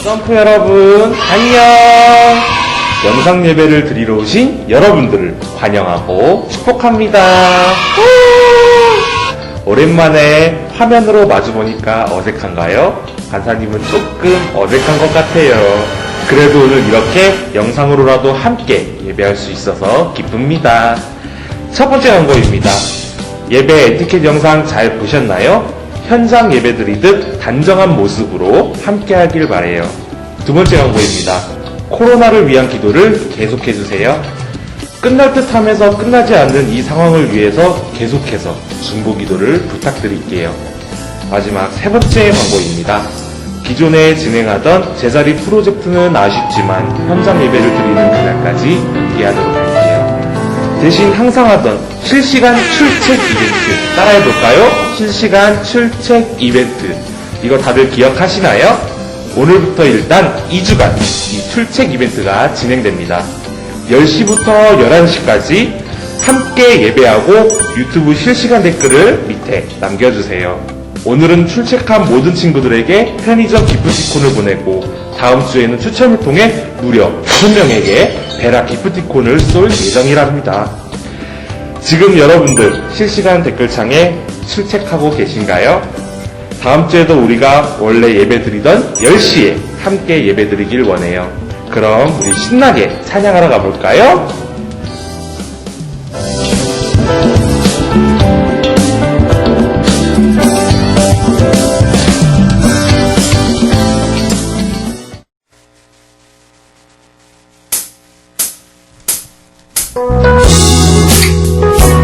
점프 여러분 안녕. 영상 예배를 드리러 오신 여러분들을 환영하고 축복합니다. 오랜만에 화면으로 마주보니까 어색한가요? 간사님은 조금 어색한 것 같아요. 그래도 오늘 이렇게 영상으로라도 함께 예배할 수 있어서 기쁩니다. 첫 번째 광고입니다. 예배 에티켓 영상 잘 보셨나요? 현장 예배 드리듯 단정한 모습으로 함께 하길 바래요. 두 번째 광고입니다. 코로나를 위한 기도를 계속해주세요. 끝날 듯 하면서 끝나지 않는 이 상황을 위해서 계속해서 중보 기도를 부탁드릴게요. 마지막 세 번째 광고입니다. 기존에 진행하던 제자리 프로젝트는 아쉽지만 현장 예배를 드리는 그날까지 함께하도록 할게요. 대신 항상 하던 실시간 출첵 이벤트 따라해볼까요? 실시간 출첵 이벤트, 이거 다들 기억하시나요? 오늘부터 일단 2주간 이 출첵 이벤트가 진행됩니다. 10시부터 11시까지 함께 예배하고 유튜브 실시간 댓글을 밑에 남겨주세요. 오늘은 출첵한 모든 친구들에게 편의점 기프티콘을 보내고 다음 주에는 추첨을 통해 무려 5명에게 베라 기프티콘을 쏠 예정이랍니다. 지금 여러분들 실시간 댓글창에 출첵하고 계신가요? 다음 주에도 우리가 원래 예배 드리던 10시에 함께 예배 드리길 원해요. 그럼 우리 신나게 찬양하러 가볼까요?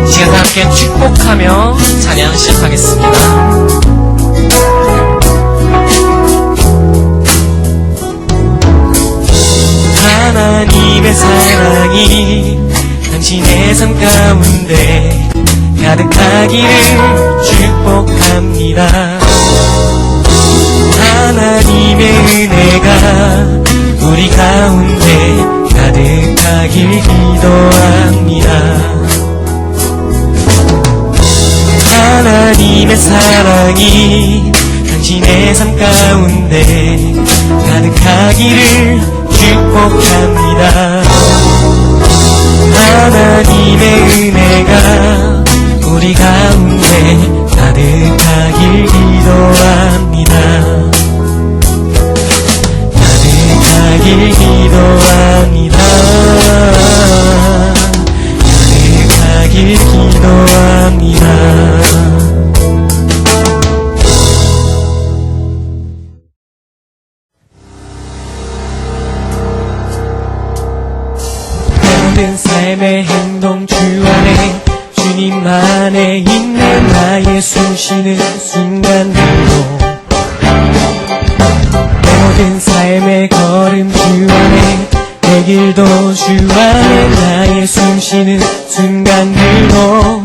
시간 함께 축복하며 찬양 시작하겠습니다. 하나님의 사랑이 당신의 삶 가운데 가득하기를 축복합니다. 하나님의 은혜가 우리 가운데 가득하길 기도합니다. 하나님의 사랑이 당신의 삶 가운데 가득하기를 축복합니다. 하나님의 은혜가 우리 가운데 가득하길 기도합니다. 가득하길 기도합니다. 가득하길 기도합니다. 모든 삶의 행동 주 안에 주님 안에 있는 나의 숨쉬는 순간들도 모든 삶의 걸음 주 안에 내 길도 주 안에 나의 숨쉬는 순간들도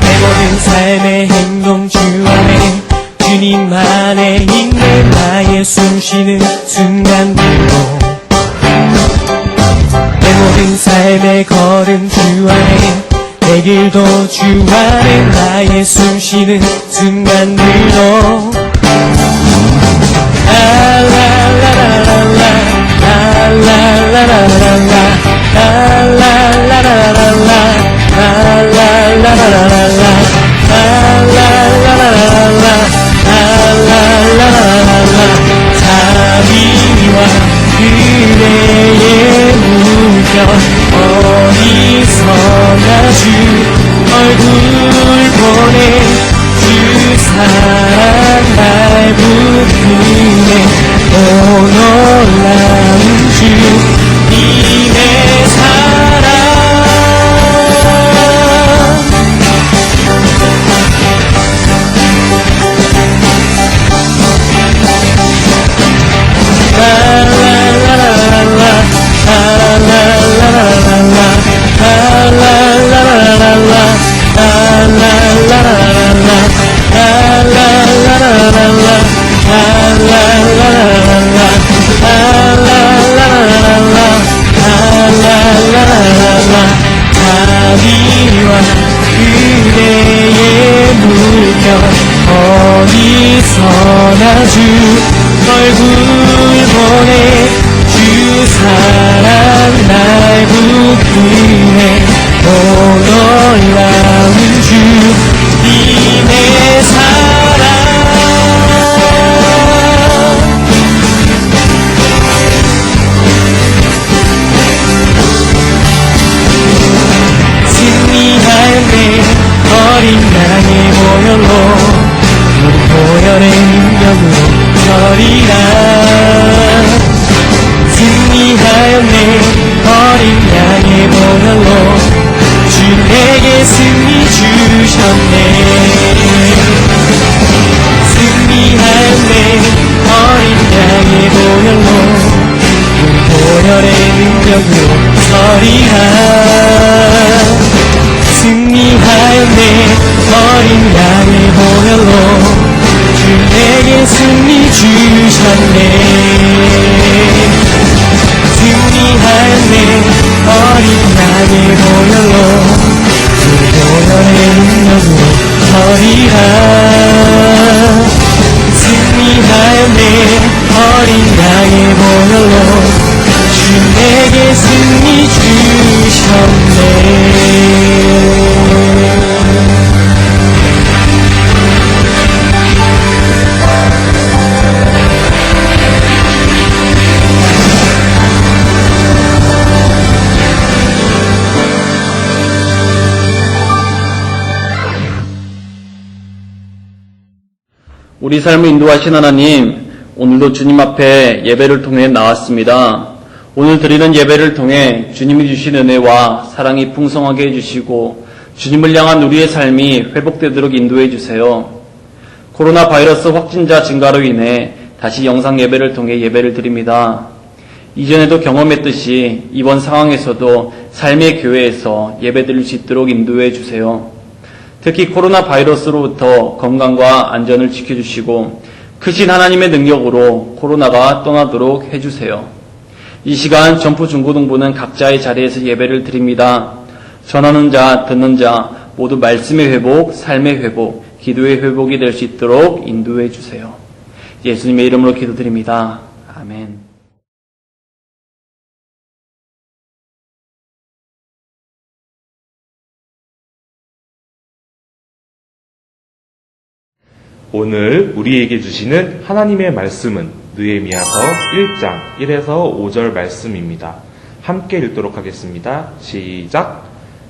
내 모든 삶의 행동 주 안에 주님 안에 있는 나의 숨쉬는 순간들도 내 모든 삶의 걸음 주 안에 내 길도 주 안에 나의 숨쉬는 순간들도 자비와 은혜의 물결 어디서나 주 얼굴 보내 주 사랑 날 붙드네 오 놀라운 주님의 사랑 자비와 그대의 물결 어디서나 주 얼굴 보내 주 사랑 날 붙드네 오 놀라운 주님의 사랑 승리하네 어린 양의 보혈로 우리 보혈의 능력으로 서리라 승리하였네 어린 양의 보혈로 주 내게 승리 주셨네 승리하였네 어린 양의 보혈로 우리 보혈의 능력으로 서리라 승리하였네 어린 양의 보혈로 주 내게 승리 주셨네 승리하였네 어린 양의 보혈로 주 보혈의 능력으로 서리라 승리하였네 어린 양의 보혈로 주 내게 승리 주셨네 우리 삶을 인도하신 하나님, 오늘도 주님 앞에 예배를 통해 나왔습니다. 오늘 드리는 예배를 통해 주님이 주신 은혜와 사랑이 풍성하게 해주시고 주님을 향한 우리의 삶이 회복되도록 인도해 주세요. 코로나 바이러스 확진자 증가로 인해 다시 영상 예배를 통해 예배를 드립니다. 이전에도 경험했듯이 이번 상황에서도 삶의 교회에서 예배 드릴 수 있도록 인도해 주세요. 특히 코로나 바이러스로부터 건강과 안전을 지켜주시고 크신 하나님의 능력으로 코로나가 떠나도록 해주세요. 이 시간 전프 중고등부는 각자의 자리에서 예배를 드립니다. 전하는 자, 듣는 자 모두 말씀의 회복, 삶의 회복, 기도의 회복이 될 수 있도록 인도해 주세요. 예수님의 이름으로 기도드립니다. 아멘. 오늘 우리에게 주시는 하나님의 말씀은 느헤미야서 1장 1에서 5절 말씀입니다. 함께 읽도록 하겠습니다. 시작!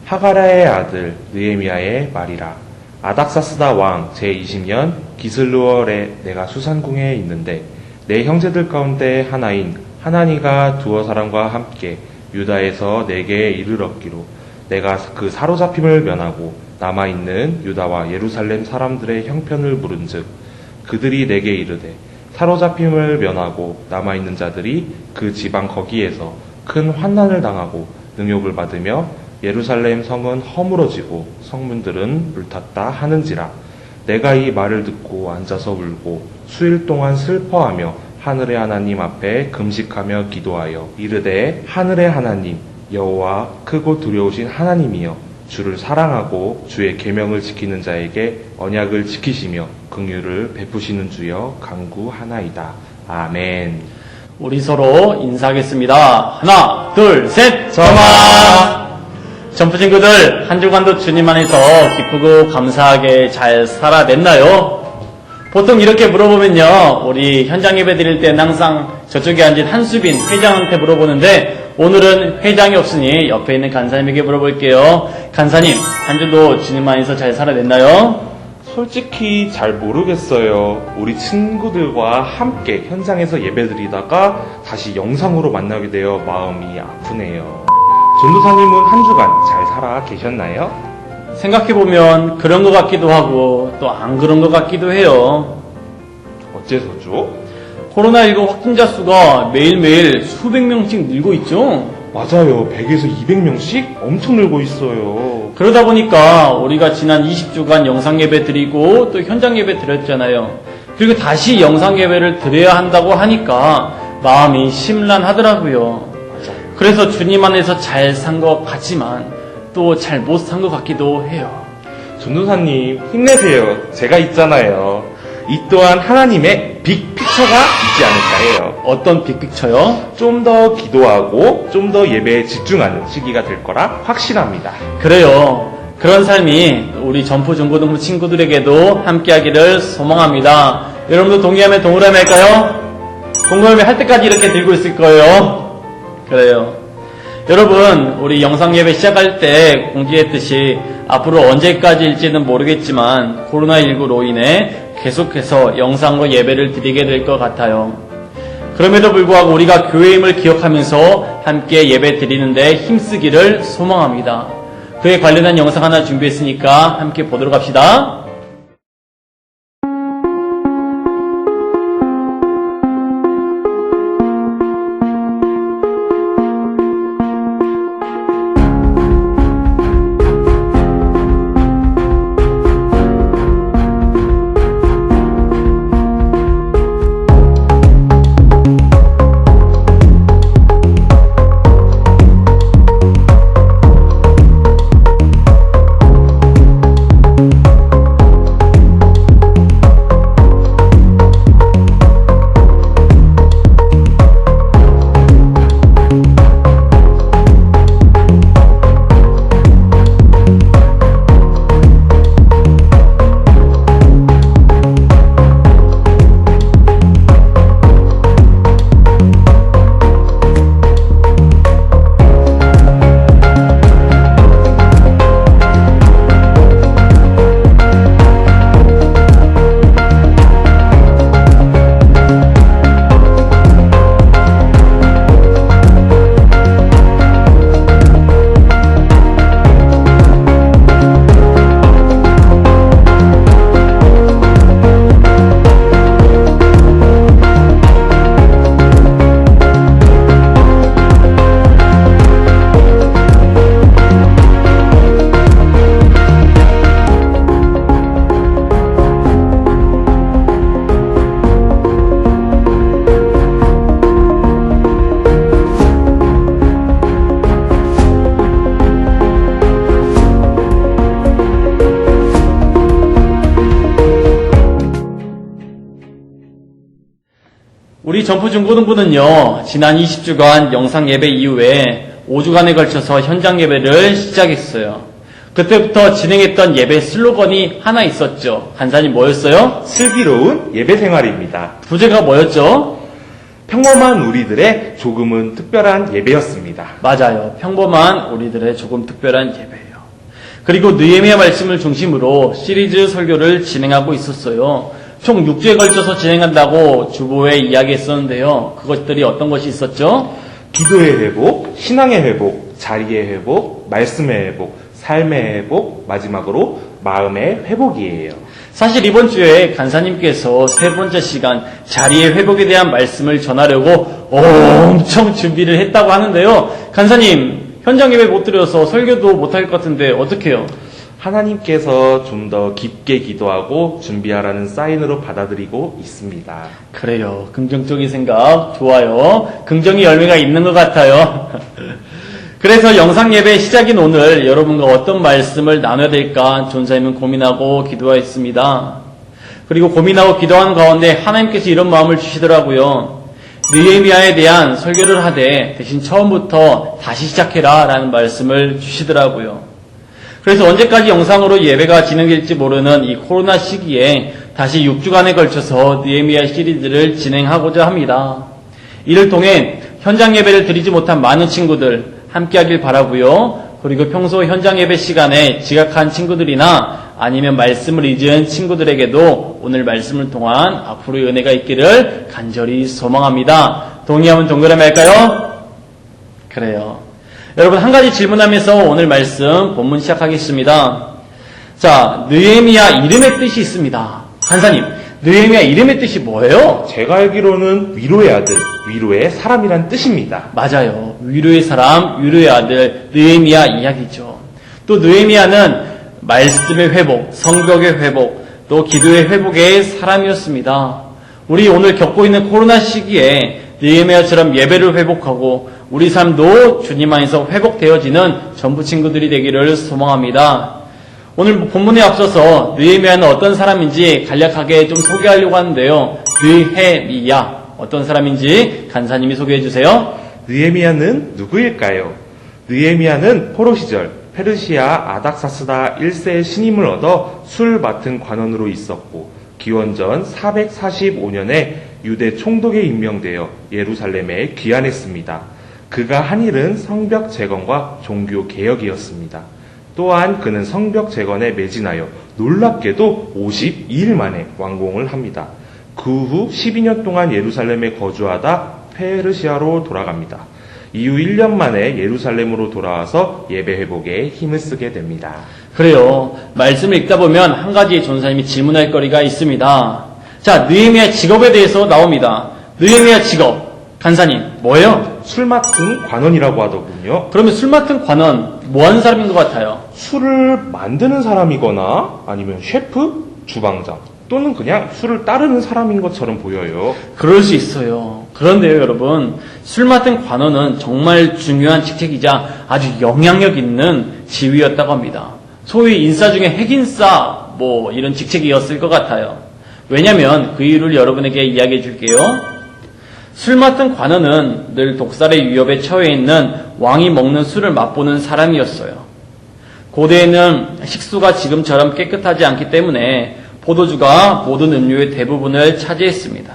하가라의 아들 느헤미야의 말이라. 아닥사스다 왕 제20년 기슬루월에 내가 수산궁에 있는데 내 형제들 가운데 하나인 하나니가 두어 사람과 함께 유다에서 내게 이르렀기로 내가 그 사로잡힘을 면하고 남아있는 유다와 예루살렘 사람들의 형편을 물은즉 그들이 내게 이르되 사로잡힘을 면하고 남아있는 자들이 그 지방 거기에서 큰 환난을 당하고 능욕을 받으며 예루살렘 성은 허물어지고 성문들은 불탔다 하는지라. 내가 이 말을 듣고 앉아서 울고 수일 동안 슬퍼하며 하늘의 하나님 앞에 금식하며 기도하여 이르되 하늘의 하나님 여호와 크고 두려우신 하나님이여 주를 사랑하고 주의 계명을 지키는 자에게 언약을 지키시며 긍휼을 베푸시는 주여 간구하나이다. 아멘. 우리 서로 인사하겠습니다. 하나, 둘, 셋, 점아! 전프 친구들, 한 주간도 주님 안에서 기쁘고 감사하게 잘 살아냈나요? 보통 이렇게 물어보면요, 우리 현장 예배 드릴 때는 항상 저쪽에 앉은 한수빈 회장한테 물어보는데 오늘은 회장이 없으니 옆에 있는 간사님에게 물어볼게요. 간사님, 한 주도 주님 안에서 잘 살아냈나요? 솔직히 잘 모르겠어요. 우리 친구들과 함께 현장에서 예배드리다가 다시 영상으로 만나게 되어 마음이 아프네요. 전도사님은 한 주간 잘 살아 계셨나요? 생각해보면 그런 것 같기도 하고 또 안 그런 것 같기도 해요. 어째서죠? 코로나19 확진자 수가 매일매일 수백 명씩 늘고 있죠? 맞아요. 100에서 200명씩 엄청 늘고 있어요. 그러다 보니까 우리가 지난 20주간 영상 예배 드리고 또 현장 예배 드렸잖아요. 그리고 다시 영상 예배를 드려야 한다고 하니까 마음이 심란하더라고요. 그래서 주님 안에서 잘 산 것 같지만 또 잘 못 산 것 같기도 해요. 전도사님, 힘내세요. 제가 있잖아요. 이 또한 하나님의 빅픽처가 있지 않을까 해요. 어떤 빅픽처요? 좀 더 기도하고 좀 더 예배에 집중하는 시기가 될 거라 확신합니다. 그래요. 그런 삶이 우리 전포 중고등부 친구들에게도 함께하기를 소망합니다. 여러분도 동의하면 동그라미 할까요? 동그라미 할 때까지 이렇게 들고 있을 거예요. 그래요. 여러분, 우리 영상 예배 시작할 때 공지했듯이 앞으로 언제까지일지는 모르겠지만 코로나19로 인해 계속해서 영상으로 예배를 드리게 될 것 같아요. 그럼에도 불구하고 우리가 교회임을 기억하면서 함께 예배 드리는데 힘쓰기를 소망합니다. 그에 관련한 영상 하나 준비했으니까 함께 보도록 합시다. 우리 전포 중고등부는요, 지난 20주간 영상 예배 이후에 5주간에 걸쳐서 현장 예배를 시작했어요. 그때부터 진행했던 예배 슬로건이 하나 있었죠. 간사님 뭐였어요? 슬기로운 예배 생활입니다. 부제가 뭐였죠? 평범한 우리들의 조금은 특별한 예배였습니다. 맞아요. 평범한 우리들의 조금 특별한 예배예요. 그리고 느헤미야 말씀을 중심으로 시리즈 설교를 진행하고 있었어요. 총 6주에 걸쳐서 진행한다고 주보에 이야기했었는데요. 그것들이 어떤 것이 있었죠? 기도의 회복, 신앙의 회복, 자리의 회복, 말씀의 회복, 삶의 회복, 마지막으로 마음의 회복이에요. 사실 이번 주에 간사님께서 세 번째 시간 자리의 회복에 대한 말씀을 전하려고 엄청 준비를 했다고 하는데요. 간사님, 현장 예배 못 드려서 설교도 못할 것 같은데 어떡해요? 하나님께서 좀 더 깊게 기도하고 준비하라는 사인으로 받아들이고 있습니다. 그래요. 긍정적인 생각 좋아요. 긍정의 열매가 있는 것 같아요. 그래서 영상 예배 시작인 오늘 여러분과 어떤 말씀을 나눠야 될까 전사님은 고민하고 기도하였습니다. 그리고 고민하고 기도하는 가운데 하나님께서 이런 마음을 주시더라고요. 느헤미야에 대한 설교를 하되 대신 처음부터 다시 시작해라 라는 말씀을 주시더라고요. 그래서 언제까지 영상으로 예배가 진행될지 모르는 이 코로나 시기에 다시 6주간에 걸쳐서 느헤미야 시리즈를 진행하고자 합니다. 이를 통해 현장 예배를 드리지 못한 많은 친구들 함께하길 바라고요. 그리고 평소 현장 예배 시간에 지각한 친구들이나 아니면 말씀을 잊은 친구들에게도 오늘 말씀을 통한 앞으로의 은혜가 있기를 간절히 소망합니다. 동의하면 동그라미 할까요? 그래요. 여러분 한 가지 질문하면서 오늘 말씀 본문 시작하겠습니다. 자, 느헤미야 이름의 뜻이 있습니다. 간사님, 느헤미야 이름의 뜻이 뭐예요? 제가 알기로는 위로의 아들, 위로의 사람이란 뜻입니다. 맞아요. 위로의 사람, 위로의 아들, 느헤미야 이야기죠. 또 느헤미야는 말씀의 회복, 성벽의 회복, 또 기도의 회복의 사람이었습니다. 우리 오늘 겪고 있는 코로나 시기에 느헤미야처럼 예배를 회복하고 우리 삶도 주님 안에서 회복되어지는 전부 친구들이 되기를 소망합니다. 오늘 본문에 앞서서 느헤미야는 어떤 사람인지 간략하게 좀 소개하려고 하는데요. 느헤미야 어떤 사람인지 간사님이 소개해 주세요. 느헤미야는 누구일까요? 느헤미야는 포로 시절 페르시아 아닥사스다 1세의 신임을 얻어 술 맡은 관원으로 있었고 기원전 445년에 유대 총독에 임명되어 예루살렘에 귀환했습니다. 그가 한 일은 성벽 재건과 종교 개혁이었습니다. 또한 그는 성벽 재건에 매진하여 놀랍게도 52일 만에 완공을 합니다. 그 후 12년 동안 예루살렘에 거주하다 페르시아로 돌아갑니다. 이후 1년 만에 예루살렘으로 돌아와서 예배 회복에 힘을 쓰게 됩니다. 그래요. 말씀을 읽다 보면 한 가지 전사님이 질문할 거리가 있습니다. 자, 느헤미야 직업에 대해서 나옵니다. 느헤미야 직업, 간사님 뭐예요? 술 맡은 관원이라고 하더군요. 그러면 술 맡은 관원 뭐 하는 사람인 것 같아요? 술을 만드는 사람이거나 아니면 셰프, 주방장 또는 그냥 술을 따르는 사람인 것처럼 보여요. 그럴 수 있어요. 그런데요, 여러분, 술 맡은 관원은 정말 중요한 직책이자 아주 영향력 있는 지위였다고 합니다. 소위 인사 중에 핵인사 이런 직책이었을 것 같아요. 왜냐하면 그 이유를 여러분에게 이야기해 줄게요. 술 맡은 관원은 늘 독살의 위협에 처해 있는 왕이 먹는 술을 맛보는 사람이었어요. 고대에는 식수가 지금처럼 깨끗하지 않기 때문에 포도주가 모든 음료의 대부분을 차지했습니다.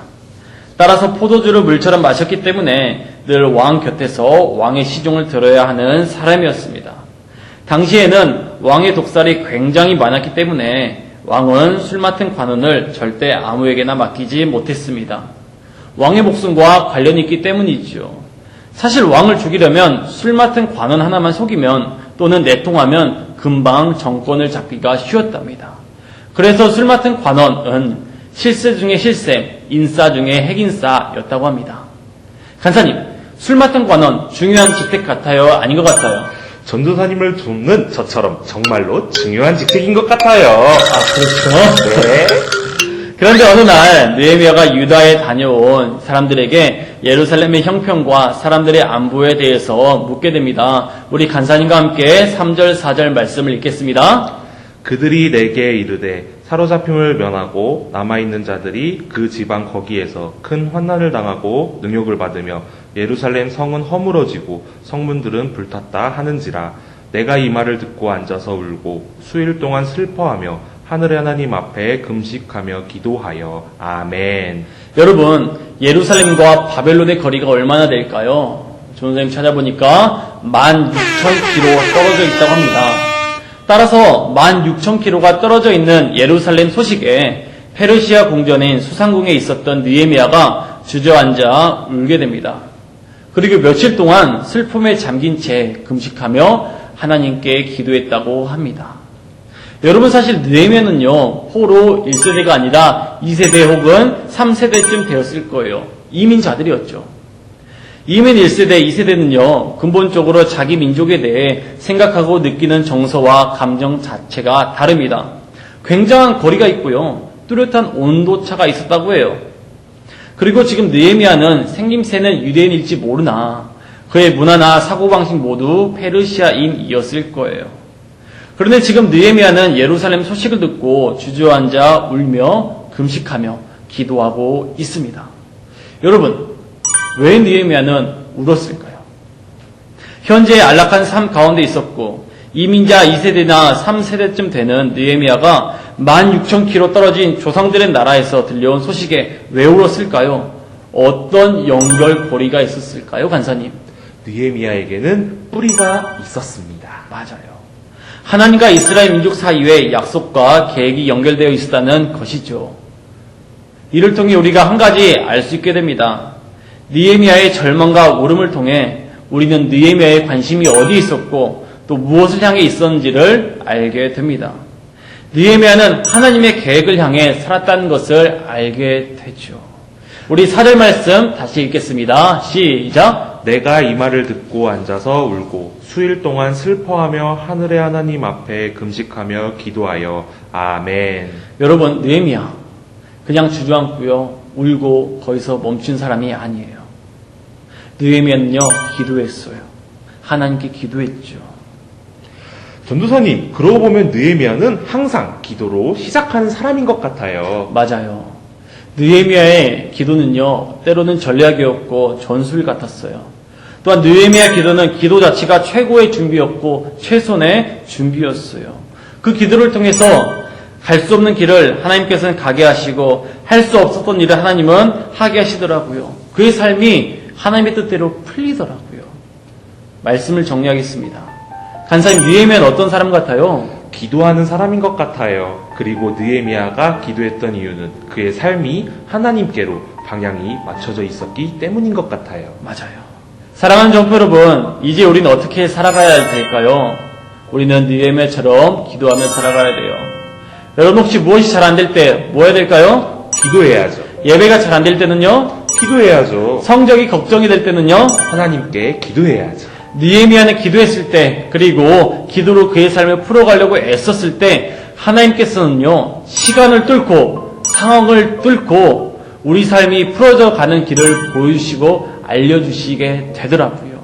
따라서 포도주를 물처럼 마셨기 때문에 늘 왕 곁에서 왕의 시종을 들어야 하는 사람이었습니다. 당시에는 왕의 독살이 굉장히 많았기 때문에 왕은 술 맡은 관원을 절대 아무에게나 맡기지 못했습니다. 왕의 목숨과 관련이 있기 때문이죠. 사실 왕을 죽이려면 술 맡은 관원 하나만 속이면 또는 내통하면 금방 정권을 잡기가 쉬웠답니다. 그래서 술 맡은 관원은 실세 중에 실세, 인싸 중에 핵인싸였다고 합니다. 간사님, 술 맡은 관원 중요한 직책 같아요? 아닌 것 같아요? 전도사님을 돕는 저처럼 정말로 중요한 직책인 것 같아요. 그렇죠. 네. 그런데 어느 날 느헤미야가 유다에 다녀온 사람들에게 예루살렘의 형편과 사람들의 안부에 대해서 묻게 됩니다. 우리 간사님과 함께 3절, 4절 말씀을 읽겠습니다. 그들이 내게 이르되 사로잡힘을 면하고 남아있는 자들이 그 지방 거기에서 큰 환난을 당하고 능욕을 받으며 예루살렘 성은 허물어지고 성문들은 불탔다 하는지라 내가 이 말을 듣고 앉아서 울고 수일 동안 슬퍼하며 하늘의 하나님 앞에 금식하며 기도하여 아멘. 여러분, 예루살렘과 바벨론의 거리가 얼마나 될까요? 전선생님 찾아보니까 16,000km 떨어져 있다고 합니다. 따라서 16,000km가 떨어져 있는 예루살렘 소식에 페르시아 궁전인 수상궁에 있었던 느헤미야가 주저앉아 울게 됩니다. 그리고 며칠 동안 슬픔에 잠긴 채 금식하며 하나님께 기도했다고 합니다. 여러분, 사실 느헤미야는요, 포로 1세대가 아니라 2세대 혹은 3세대쯤 되었을 거예요. 이민자들이었죠. 이민 1세대, 2세대는요, 근본적으로 자기 민족에 대해 생각하고 느끼는 정서와 감정 자체가 다릅니다. 굉장한 거리가 있고요, 뚜렷한 온도차가 있었다고 해요. 그리고 지금 느헤미야는 생김새는 유대인일지 모르나 그의 문화나 사고방식 모두 페르시아인이었을 거예요. 그런데 지금 느헤미야는 예루살렘 소식을 듣고 주저앉아 울며 금식하며 기도하고 있습니다. 여러분, 왜 느헤미야는 울었을까요? 현재 안락한 삶 가운데 있었고 이민자 2세대나 3세대쯤 되는 느헤미야가 16,000km 떨어진 조상들의 나라에서 들려온 소식에 왜 울었을까요? 어떤 연결고리가 있었을까요, 간사님? 느헤미야에게는 뿌리가 있었습니다. 맞아요. 하나님과 이스라엘 민족 사이에 약속과 계획이 연결되어 있었다는 것이죠. 이를 통해 우리가 한 가지 알 수 있게 됩니다. 느헤미야의 절망과 울음을 통해 우리는 느헤미야의 관심이 어디에 있었고 또 무엇을 향해 있었는지를 알게 됩니다. 느헤미야는 하나님의 계획을 향해 살았다는 것을 알게 되죠. 우리 4절 말씀 다시 읽겠습니다. 시작! 내가 이 말을 듣고 앉아서 울고 수일 동안 슬퍼하며 하늘의 하나님 앞에 금식하며 기도하여 아멘. 여러분, 느헤미야 그냥 주저앉고요, 울고 거기서 멈춘 사람이 아니에요. 느헤미야는요, 기도했어요. 하나님께 기도했죠. 전도사님, 그러고 보면 느헤미야는 항상 기도로 시작하는 사람인 것 같아요. 맞아요. 느헤미야의 기도는요, 때로는 전략이었고 전술 같았어요. 또한 느헤미야 기도는 기도 자체가 최고의 준비였고 최선의 준비였어요. 그 기도를 통해서 갈 수 없는 길을 하나님께서는 가게 하시고 할 수 없었던 일을 하나님은 하게 하시더라고요. 그의 삶이 하나님의 뜻대로 풀리더라고요. 말씀을 정리하겠습니다. 간사님, 느헤미야는 어떤 사람 같아요? 기도하는 사람인 것 같아요. 그리고 느헤미야가 기도했던 이유는 그의 삶이 하나님께로 방향이 맞춰져 있었기 때문인 것 같아요. 맞아요. 사랑하는 정부 여러분, 이제 우리는 어떻게 살아가야 될까요? 우리는 느헤미야처럼 기도하며 살아가야 돼요. 여러분, 혹시 무엇이 잘 안 될 때 뭐 해야 될까요? 기도해야죠. 예배가 잘 안 될 때는요? 기도해야죠. 성적이 걱정이 될 때는요? 하나님께 기도해야죠. 느헤미야는 기도했을 때, 그리고 기도로 그의 삶을 풀어가려고 애썼을 때 하나님께서는요, 시간을 뚫고 상황을 뚫고 우리 삶이 풀어져 가는 길을 보여주시고 알려주시게 되더라고요.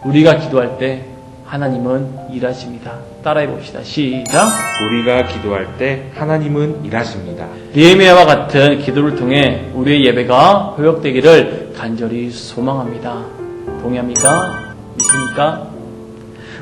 우리가 기도할 때 하나님은 일하십니다. 따라해 봅시다. 시작. 우리가 기도할 때 하나님은 일하십니다. 느헤미야와 같은 기도를 통해 우리의 예배가 회복되기를 간절히 소망합니다. 동의합니까? 믿습니까?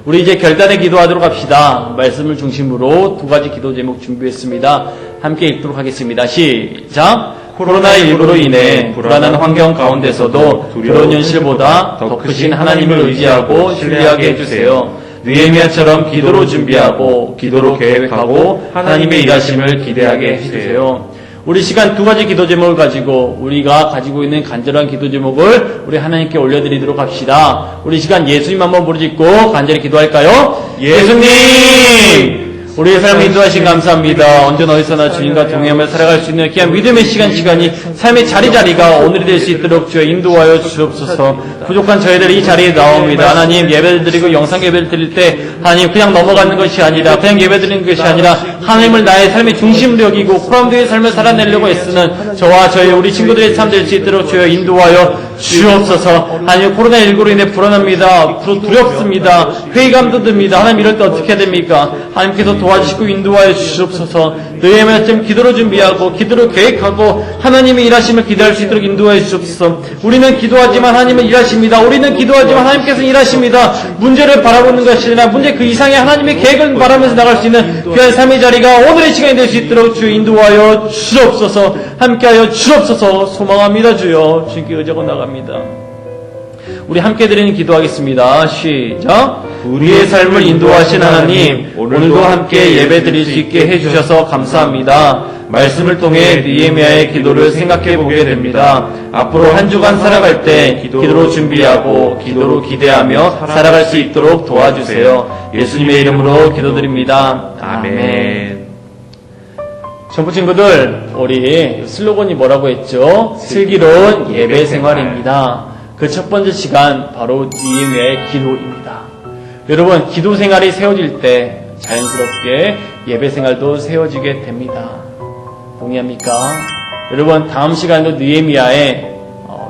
우리 이제 결단의 기도하도록 합시다. 말씀을 중심으로 두 가지 기도 제목 준비했습니다. 함께 읽도록 하겠습니다. 시작. 코로나19로 인해 불안한 환경 가운데서도 두려운 현실보다 더 크신 하나님을 의지하고 신뢰하게 해주세요. 느헤미야처럼 기도로 준비하고 기도로 계획하고 하나님의 일하심을 기대하게 해주세요. 우리 시간 두 가지 기도 제목을 가지고 우리가 가지고 있는 간절한 기도 제목을 우리 하나님께 올려드리도록 합시다. 우리 시간 예수님 한번 부르짖고 간절히 기도할까요? 예수님! 우리의 삶을 인도하신 감사합니다. 언제나 어디서나 주님과 동행하며 살아갈 수 있는 귀한 믿음의 시간이 삶의 자리가 오늘이 될 수 있도록 주여 인도하여 주옵소서. 부족한 저희들이 이 자리에 나옵니다. 하나님, 예배를 드리고 영상 예배를 드릴 때 하나님 그냥 넘어가는 것이 아니라 그냥 예배 드리는 것이 아니라 하나님을 나의 삶의 중심으로 여기고 포함되어 삶을 살아내려고 애쓰는 저와 저희 우리 친구들의 삶 될 수 있도록 주여 인도하여 주옵소서. 하나님, 코로나19로 인해 불안합니다. 앞으로 두렵습니다. 회의감도 듭니다. 하나님, 이럴 때 어떻게 해야 됩니까? 하나님께서 도와주시고 인도하여 주옵소서. 느헤미야처럼 기도로 준비하고 기도로 계획하고 하나님의 일하심을 기대할 수 있도록 인도하여 주옵소서. 우리는 기도하지만 하나님은 일하십니다. 우리는 기도하지만 하나님께서 일하십니다. 문제를 바라보는 것이 아니라 문제 그 이상의 하나님의 계획을 바라면서 나갈 수 있는 귀한 삶의 자리가 오늘의 시간이 될 수 있도록 주여 인도하여 주옵소서. 함께하여 주옵소서. 소망합니다. 주여 주님께 의지하고 나갑니다. 우리 함께 드리는 기도하겠습니다. 시작. 우리의 삶을 인도하신 하나님, 오늘도 함께 예배 드릴 수 있게 해주셔서 감사합니다. 말씀을 통해 느헤미야의 기도를 생각해 보게 됩니다. 앞으로 한 주간 살아갈 때 기도로 준비하고 기도로 기대하며 살아갈 수 있도록 도와주세요. 예수님의 이름으로 기도드립니다. 아멘. 전부 친구들, 우리 슬로건이 뭐라고 했죠? 슬기로운 예배 생활입니다. 그 첫 번째 시간 바로 느헤미야의 기도입니다. 여러분, 기도 생활이 세워질 때 자연스럽게 예배 생활도 세워지게 됩니다. 동의합니까? 여러분, 다음 시간도 느헤미야의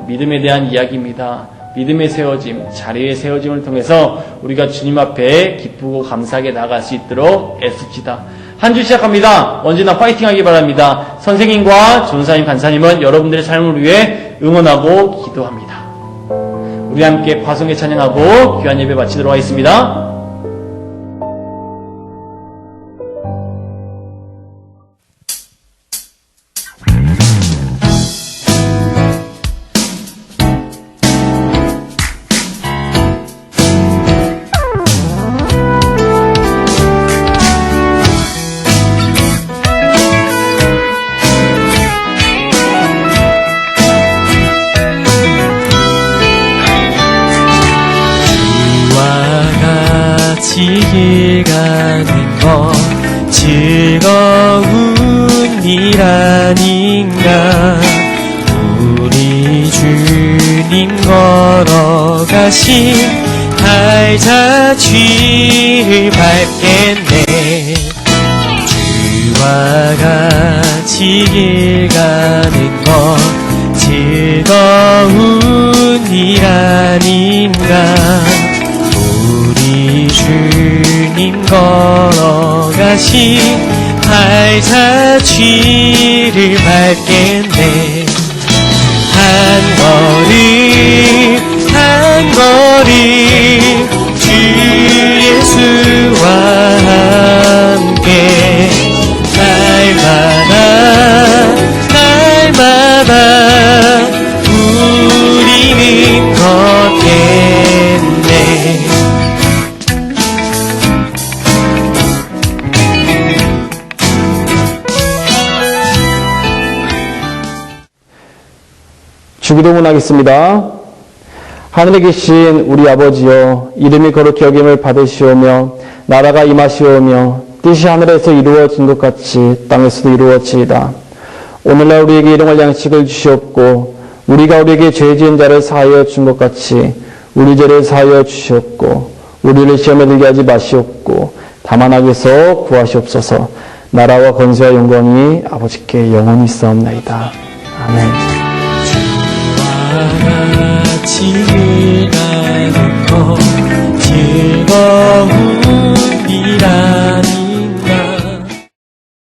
믿음에 대한 이야기입니다. 믿음의 세워짐, 자리의 세워짐을 통해서 우리가 주님 앞에 기쁘고 감사하게 나아갈 수 있도록 애씁시다. 한 주 시작합니다. 언제나 파이팅하기 바랍니다. 선생님과 전사님, 간사님은 여러분들의 삶을 위해 응원하고 기도합니다. 우리 함께 파송에 찬양하고 귀한 예배 마치도록 하겠습니다. 길 가는 것 즐거운 일 아닌가. 우리 주님 걸어가신 발자취를 밟겠네. 주와 같이 길 가는 것 즐거운 일 아닌가. 걸어가신 발자취를 밟겠네. 한 걸음 주 예수와 함께 날마다 우리는 걷겠네. 주기도문 하겠습니다. 하늘에 계신 우리 아버지여, 이름이 거룩히 여김을 받으시오며 나라가 임하시오며 뜻이 하늘에서 이루어진 것 같이 땅에서도 이루어지이다. 오늘날 우리에게 일용할 양식을 주시옵고 우리가 우리에게 죄 지은 자를 사하여 준 것 같이 우리 죄를 사하여 주시옵고 우리를 시험에 들게 하지 마시옵고 다만 악에서 구하시옵소서. 나라와 권세와 영광이 아버지께 영원히 있사옵나이다. 아멘.